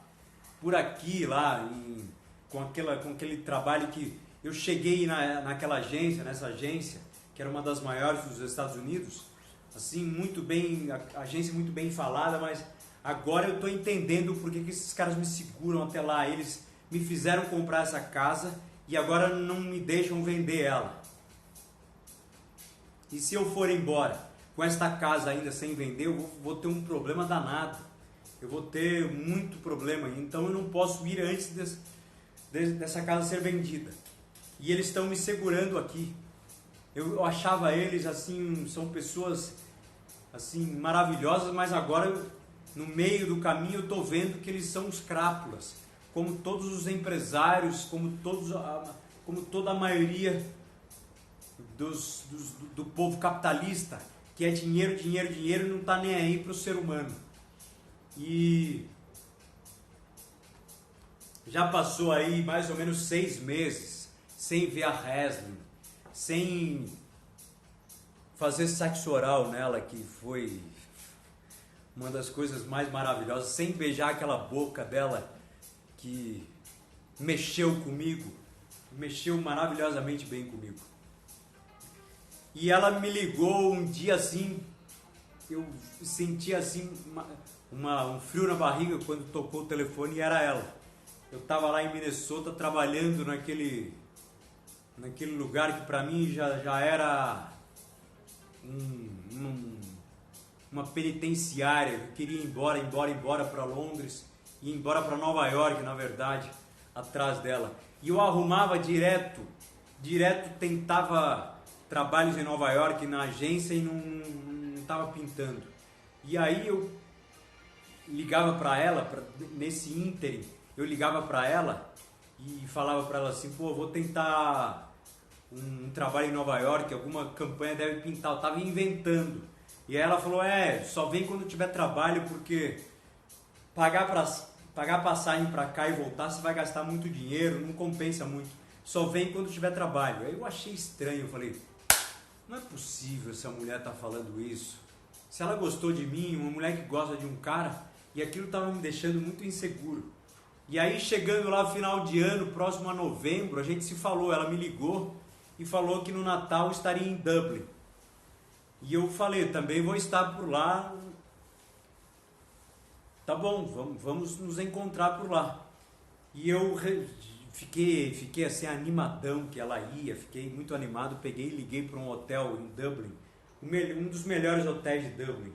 por aqui lá, com aquele trabalho que eu cheguei nessa agência, que era uma das maiores dos Estados Unidos, assim, muito bem, a agência muito bem falada, mas agora eu estou entendendo por que esses caras me seguram até lá. Eles me fizeram comprar essa casa e agora não me deixam vender ela. E se eu for embora com esta casa ainda sem vender, eu vou ter um problema danado. Eu vou ter muito problema, então eu não posso ir antes dessa casa ser vendida. E eles estão me segurando aqui. Eu achava eles assim, são pessoas assim maravilhosas, mas agora no meio do caminho eu estou vendo que eles são os crápulas, como todos os empresários, como toda a maioria do povo capitalista, que é dinheiro, dinheiro, dinheiro, e não está nem aí para o ser humano. E já passou aí mais ou menos 6 meses sem ver a Reslin, sem fazer sexo oral nela, que foi uma das coisas mais maravilhosas, sem beijar aquela boca dela que mexeu comigo, mexeu maravilhosamente bem comigo. E ela me ligou um dia assim, eu senti assim um frio na barriga quando tocou o telefone, e era ela. Eu estava lá em Minnesota trabalhando naquele lugar que para mim já era uma penitenciária. Eu queria ir embora para Londres, ir embora para Nova York, na verdade, atrás dela. E eu arrumava direto tentava trabalhos em Nova York na agência e não estava pintando. E aí eu ligava para ela, nesse ínterim, eu ligava para ela e falava para ela assim, pô, vou tentar um trabalho em Nova York, alguma campanha deve pintar, eu estava inventando. E aí ela falou, só vem quando tiver trabalho, porque pagar passagem para cá e voltar, você vai gastar muito dinheiro, não compensa muito. Só vem quando tiver trabalho. Aí eu achei estranho, eu falei, não é possível essa mulher estar falando isso. Se ela gostou de mim, uma mulher que gosta de um cara, e aquilo estava me deixando muito inseguro. E aí, chegando lá final de ano, próximo a novembro, a gente se falou, ela me ligou e falou que no Natal estaria em Dublin. E eu falei, também vou estar por lá. Tá bom, vamos nos encontrar por lá. E eu fiquei assim animadão que ela ia, fiquei muito animado, peguei e liguei para um hotel em Dublin, um dos melhores hotéis de Dublin.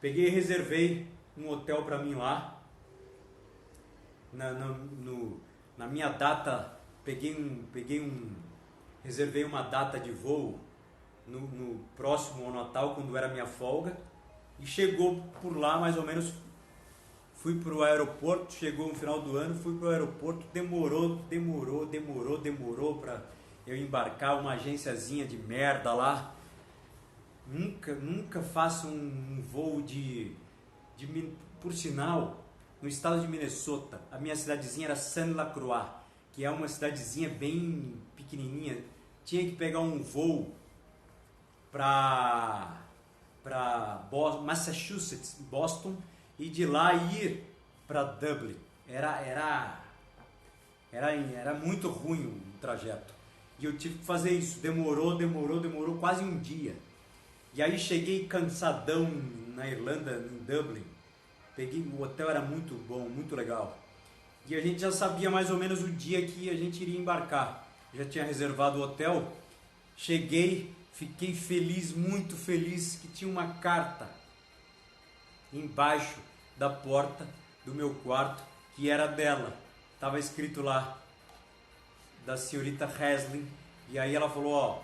Peguei e reservei um hotel para mim lá. Na minha data, reservei uma data de voo no próximo ao Natal, quando era minha folga, e chegou por lá mais ou menos. Fui para o aeroporto, chegou no final do ano, fui para o aeroporto, demorou para eu embarcar, uma agenciazinha de merda lá. Nunca faço um voo por sinal, no estado de Minnesota, a minha cidadezinha era Saint Lacroix, que é uma cidadezinha bem pequenininha. Tinha que pegar um voo para Massachusetts, Boston, e de lá ir para Dublin. Era muito ruim o trajeto. E eu tive que fazer isso. Demorou quase um dia. E aí cheguei cansadão na Irlanda, em Dublin. O hotel era muito bom, muito legal. E a gente já sabia mais ou menos o dia que a gente iria embarcar. Já tinha reservado o hotel. Cheguei, fiquei feliz, muito feliz, que tinha uma carta embaixo da porta do meu quarto, que era dela. Estava escrito lá, da senhorita Haslin. E aí ela falou, ó,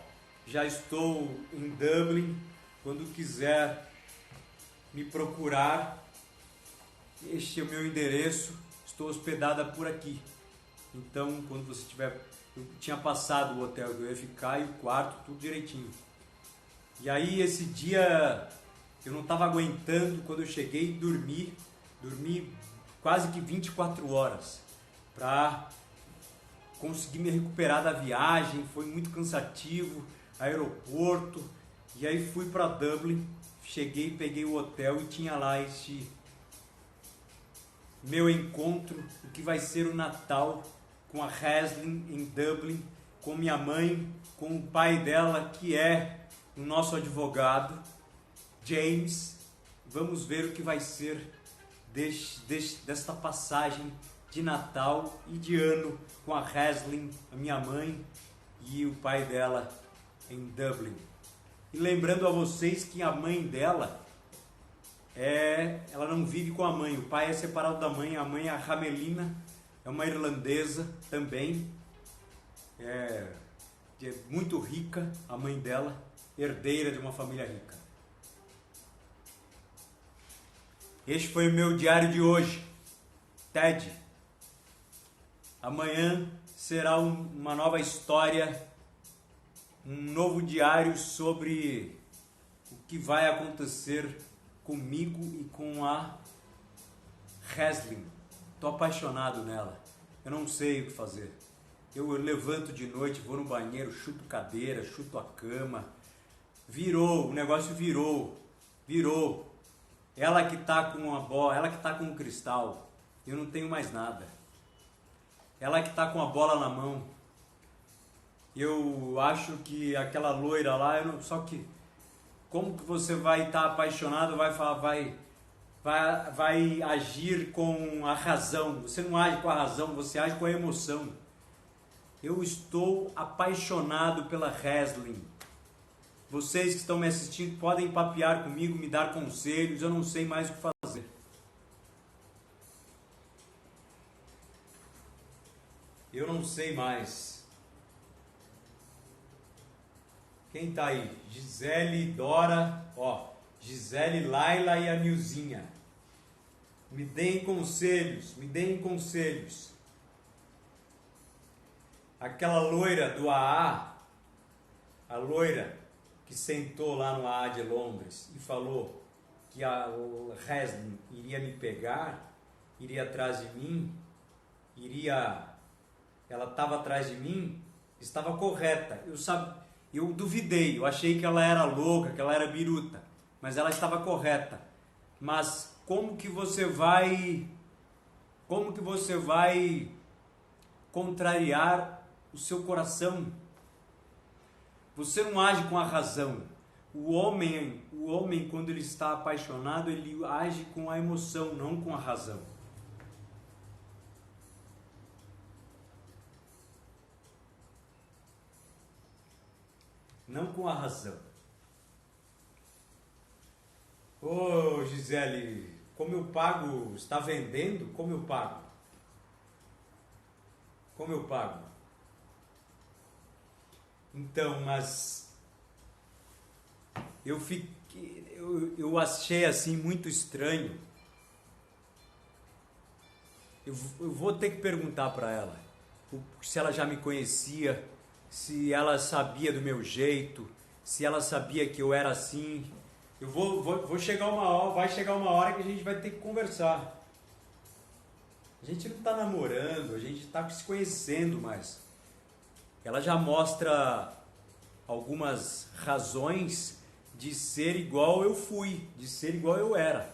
já estou em Dublin, quando quiser me procurar, este é o meu endereço, estou hospedada por aqui. Então, quando você tiver... Eu tinha passado o hotel que eu ia ficar e o quarto, tudo direitinho. E aí, esse dia, eu não estava aguentando. Quando eu cheguei, dormi quase que 24 horas para conseguir me recuperar da viagem. Foi muito cansativo, aeroporto. E aí fui para Dublin, cheguei, peguei o hotel e tinha lá este meu encontro, o que vai ser o Natal com a Haslin em Dublin, com minha mãe, com o pai dela, que é o nosso advogado, James. Vamos ver o que vai ser desta passagem de Natal e de ano com a Haslin, a minha mãe, e o pai dela em Dublin. E lembrando a vocês que a mãe dela ela não vive com a mãe, o pai é separado da mãe. A mãe é a Ramelina, é uma irlandesa também, é muito rica, a mãe dela, herdeira de uma família rica. Este foi o meu diário de hoje, Ted. Amanhã será uma nova história, um novo diário sobre o que vai acontecer comigo e com a Haslin. Estou apaixonado nela. Eu não sei o que fazer. Eu levanto de noite, vou no banheiro, chuto cadeira, chuto a cama. O negócio virou. Ela que está com a bola, ela que está com o cristal. Eu não tenho mais nada. Ela que está com a bola na mão. Eu acho que aquela loira lá, só que como que você vai estar apaixonado, vai agir com a razão? Você não age com a razão, você age com a emoção. Eu estou apaixonado pela Haslin. Vocês que estão me assistindo podem papear comigo, me dar conselhos, eu não sei mais o que fazer. Eu não sei mais. Quem tá aí? Gisele, Dora, Gisele, Laila e a Nilzinha. Me deem conselhos. Aquela loira do AA, a loira que sentou lá no AA de Londres e falou que a Haslin iria me pegar, iria atrás de mim, ela estava atrás de mim, estava correta. Eu duvidei, eu achei que ela era louca, que ela era biruta, mas ela estava correta. Mas como que você vai contrariar o seu coração? Você não age com a razão. O homem quando ele está apaixonado, ele age com a emoção, não com a razão. Não com a razão. Ô Gisele, como eu pago? Está vendendo? Como eu pago? Como eu pago? Então, mas eu achei assim muito estranho. Eu vou ter que perguntar para ela se ela já me conhecia, se ela sabia do meu jeito, se ela sabia que eu era assim. Vou chegar uma hora, vai chegar uma hora que a gente vai ter que conversar. A gente não está namorando, a gente está se conhecendo mais. Ela já mostra algumas razões de ser igual eu fui, de ser igual eu era.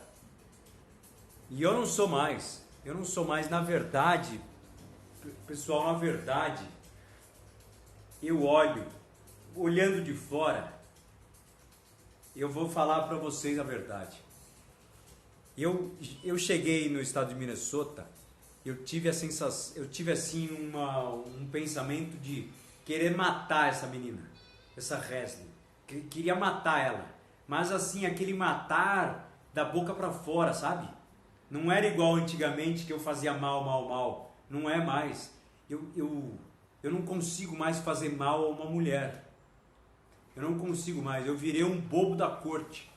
E eu não sou mais. Eu não sou mais, na verdade, pessoal, na verdade, eu olhando de fora, eu vou falar para vocês a verdade. Eu cheguei no estado de Minnesota, eu tive a sensação, eu tive assim um pensamento de querer matar essa menina, essa Resli. Queria matar ela, mas assim, aquele matar da boca para fora, sabe? Não era igual antigamente que eu fazia mal. Não é mais. Eu não consigo mais fazer mal a uma mulher. Eu não consigo mais. Eu virei um bobo da corte.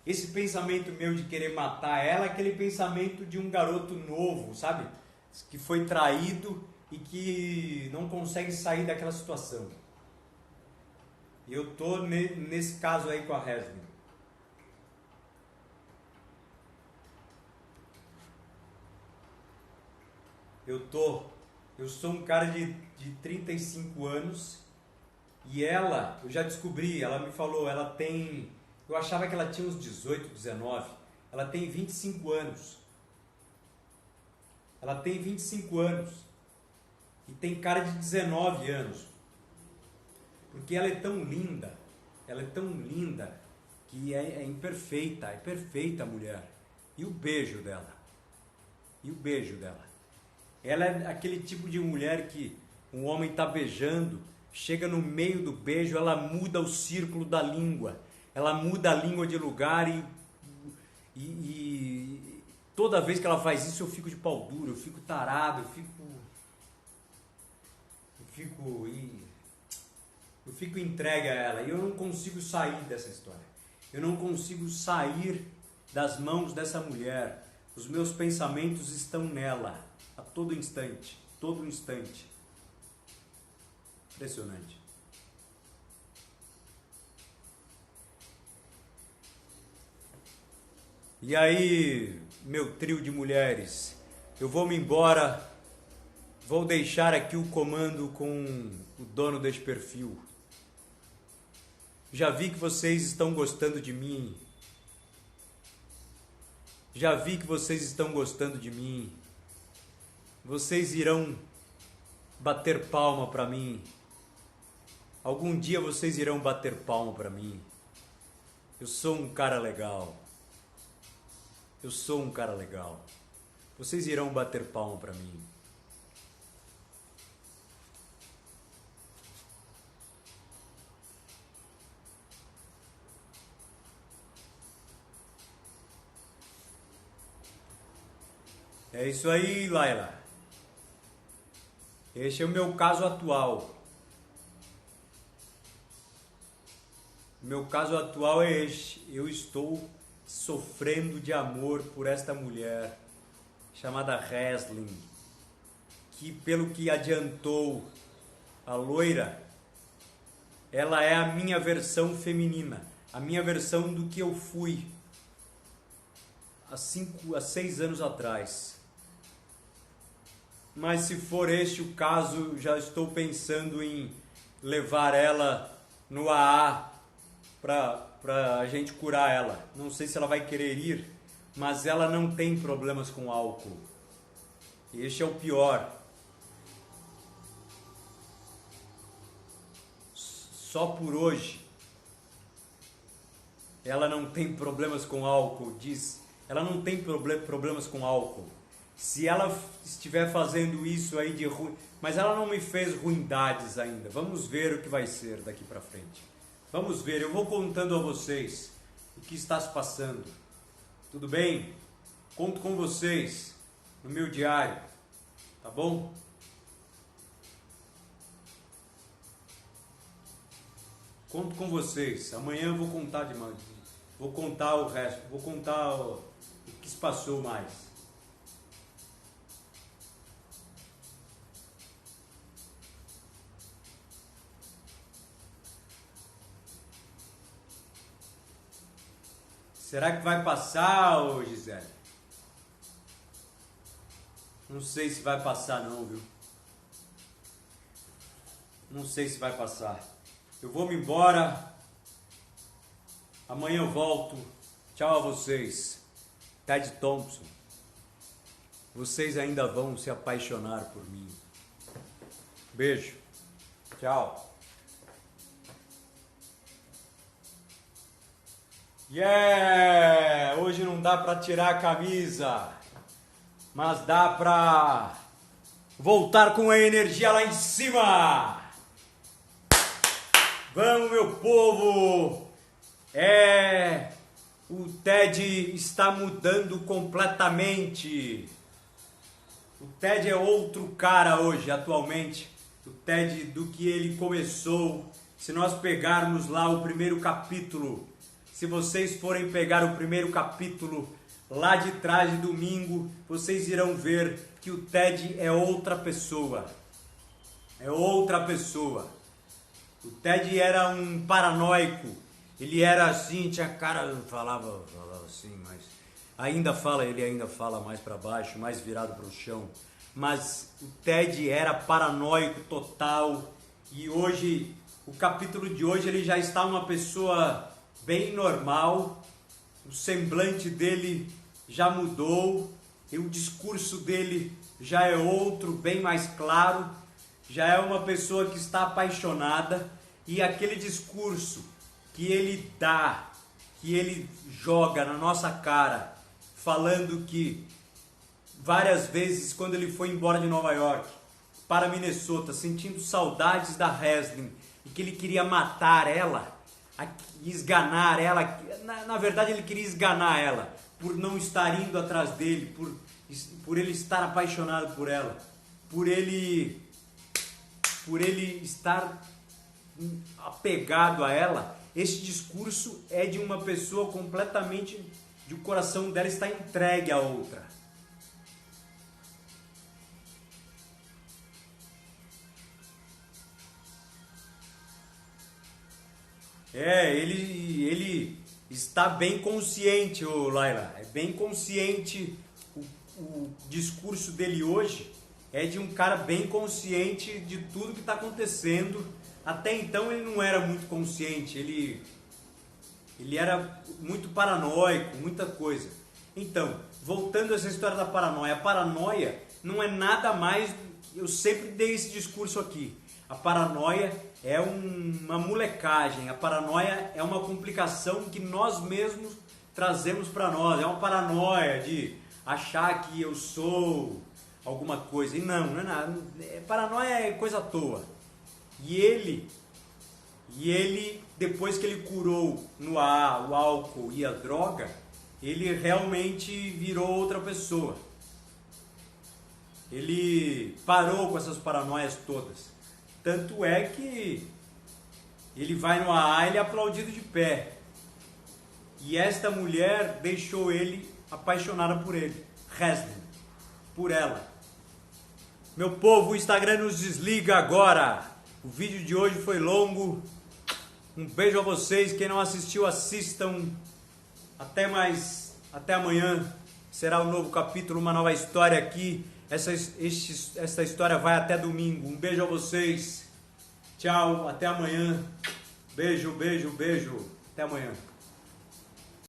Esse pensamento meu de querer matar ela é aquele pensamento de um garoto novo, sabe? Que foi traído e que não consegue sair daquela situação. E eu tô nesse caso aí com a Resli. Eu sou um cara de 35 anos e ela, eu já descobri, ela me falou, ela tem, eu achava que ela tinha uns 18, 19, ela tem 25 anos. Ela tem 25 anos e tem cara de 19 anos. Porque ela é tão linda que é imperfeita, é perfeita a mulher. E o beijo dela. Ela é aquele tipo de mulher que um homem está beijando, chega no meio do beijo, ela muda o círculo da língua, ela muda a língua de lugar e toda vez que ela faz isso eu fico de pau duro, eu fico tarado, eu fico entregue a ela e eu não consigo sair dessa história. Eu não consigo sair das mãos dessa mulher. Os meus pensamentos estão nela. A todo instante. Impressionante. E aí, meu trio de mulheres, eu vou me embora, vou deixar aqui o comando com o dono deste perfil. Já vi que vocês estão gostando de mim. Vocês irão bater palma para mim. Algum dia vocês irão bater palma para mim. Eu sou um cara legal. Vocês irão bater palma para mim. É isso aí, Laila. Este é o meu caso atual. O meu caso atual é este. Eu estou sofrendo de amor por esta mulher chamada Resli, que pelo que adiantou a loira, ela é a minha versão feminina, a minha versão do que eu fui há 6 anos atrás. Mas se for este o caso, já estou pensando em levar ela no AA para a gente curar ela. Não sei se ela vai querer ir, mas ela não tem problemas com álcool. Este é o pior. Só por hoje ela não tem problemas com álcool, diz. Ela não tem problemas com álcool. Se ela estiver fazendo isso aí de ruim, mas ela não me fez ruindades ainda. Vamos ver o que vai ser daqui para frente. Vamos ver, eu vou contando a vocês o que está se passando. Tudo bem? Conto com vocês no meu diário, tá bom? Conto com vocês. Amanhã eu vou contar demais. Vou contar o resto. Vou contar o que se passou mais. Será que vai passar, ô Gisele? Não sei se vai passar não, viu? Não sei se vai passar. Eu vou me embora. Amanhã eu volto. Tchau a vocês. Ted Thompson. Vocês ainda vão se apaixonar por mim. Beijo. Tchau. Yeah! Hoje não dá pra tirar a camisa, mas dá pra voltar com a energia lá em cima. Vamos, meu povo! O Ted está mudando completamente. O Ted é outro cara hoje, atualmente. O Ted do que ele começou. Se nós pegarmos lá o primeiro capítulo, se vocês forem pegar o primeiro capítulo lá de trás de domingo, vocês irão ver que o Ted é outra pessoa. É outra pessoa. O Ted era um paranoico, ele era assim, tinha cara, falava assim, mas ele ainda fala mais para baixo, mais virado para o chão. Mas o Ted era paranoico total e hoje, o capítulo de hoje, ele já está uma pessoa bem normal, o semblante dele já mudou, e o discurso dele já é outro, bem mais claro. Já é uma pessoa que está apaixonada e aquele discurso que ele dá, que ele joga na nossa cara, falando que várias vezes quando ele foi embora de Nova York para Minnesota, sentindo saudades da Haslin e que ele queria matar ela, esganar ela, na verdade ele queria esganar ela por não estar indo atrás dele, por ele estar apaixonado por ela, por ele estar apegado a ela. Esse discurso é de uma pessoa completamente, de o coração dela está entregue a outra. Ele está bem consciente, ô Laila, é bem consciente. O discurso dele hoje é de um cara bem consciente de tudo que está acontecendo. Até então ele não era muito consciente, ele era muito paranoico, muita coisa. Então, voltando a essa história da paranoia, a paranoia não é nada mais, eu sempre dei esse discurso aqui, a paranoia é uma molecagem, a paranoia é uma complicação que nós mesmos trazemos para nós, é uma paranoia de achar que eu sou alguma coisa, e não é nada, paranoia é coisa à toa. E ele, depois que ele curou no AA, o álcool e a droga, ele realmente virou outra pessoa. Ele parou com essas paranoias todas. Tanto é que ele vai no AA, ele é aplaudido de pé. E esta mulher deixou ele apaixonado por ele, Haslin, por ela. Meu povo, o Instagram nos desliga agora. O vídeo de hoje foi longo. Um beijo a vocês. Quem não assistiu, assistam. Até mais. Até amanhã. Será um novo capítulo, uma nova história aqui. Essa história vai até domingo. Um beijo a vocês. Tchau, até amanhã. Beijo, beijo, beijo. Até amanhã.